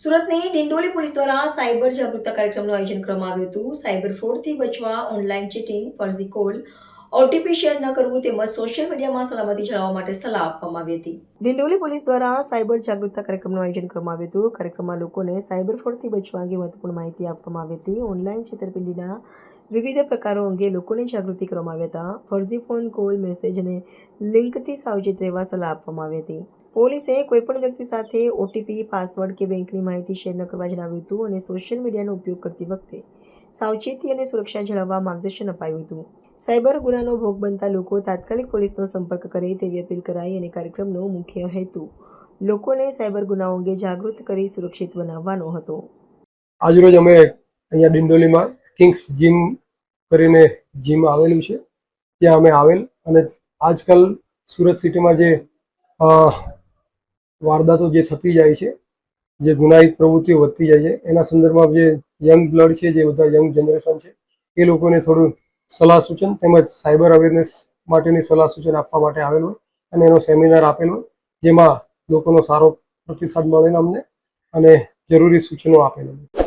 સુરતની ડિંડોલી પોલીસ દ્વારા સાયબર જાગૃતતા કાર્યક્રમનું આયોજન કરવામાં આવ્યું હતું। સાયબર ફ્રોડથી બચવા ઓનલાઈન ચીટિંગ, ફર્જી કોલ, ઓટીપી શેર ન કરવું તેમજ સોશિયલ મીડિયામાં સલામતી જાળવવા માટે સલાહ આપવામાં આવી હતી। ડિંડોલી પોલીસ દ્વારા સાયબર જાગૃતતા કાર્યક્રમનું આયોજન કરવામાં આવ્યું હતું। કાર્યક્રમમાં લોકોને સાયબર ફ્રોડથી બચવા અંગે મહત્વપૂર્ણ માહિતી આપવામાં આવી હતી। ઓનલાઈન છેતરપિંડીના વિવિધ પ્રકારો અંગે લોકોને જાગૃતિ કરવામાં આવ્યા હતા। ફર્જી ફોન કોલ, મેસેજ અને લિંકથી સાવચેત રહેવા સલાહ આપવામાં આવી હતી। પોલીસે કોઈપણ વ્યક્તિ સાથે ઓટીપી, પાસવર્ડ કે બેંકની માહિતી શેર ન કરવા જણાવ્યું હતું અને સોશિયલ મીડિયાનો ઉપયોગ કરતી વખતે સાવચેતી અને સુરક્ષા જાળવવા માર્ગદર્શન અપાયું હતું। સાયબર ગુનાનો ભોગ બનતા લોકો તાત્કાલિક પોલીસનો સંપર્ક કરે તેવી અપીલ કરાઈ અને કાર્યક્રમનો મુખ્ય હેતુ લોકોને સાયબર ગુનાઓ અંગે જાગૃત કરી સુરક્ષિત બનાવવાનો હતો। આજરોજ અમે અહીંયા ડિંડોલીમાં કિંગ્સ જીમ કરીને જીમ આવેલું છે, ત્યાં અમે આવેલ અને આજકાલ સુરત સિટીમાં જે વારદાતો જે થતી જાય છે, જે ગુનાહિત પ્રવૃત્તિઓ વધતી જાય છે, એના સંદર્ભમાં જે યંગ બ્લડ છે, જે બધા યંગ જનરેશન છે, એ લોકોને થોડું સલાહ સૂચન તેમજ સાયબર અવેરનેસ માટેની સલાહ સૂચન આપવા માટે આવેલ હોય અને એનો સેમિનાર આપેલો હોય, જેમાં લોકોનો સારો પ્રતિસાદ મળેલો અમને અને જરૂરી સૂચનો આપેલા.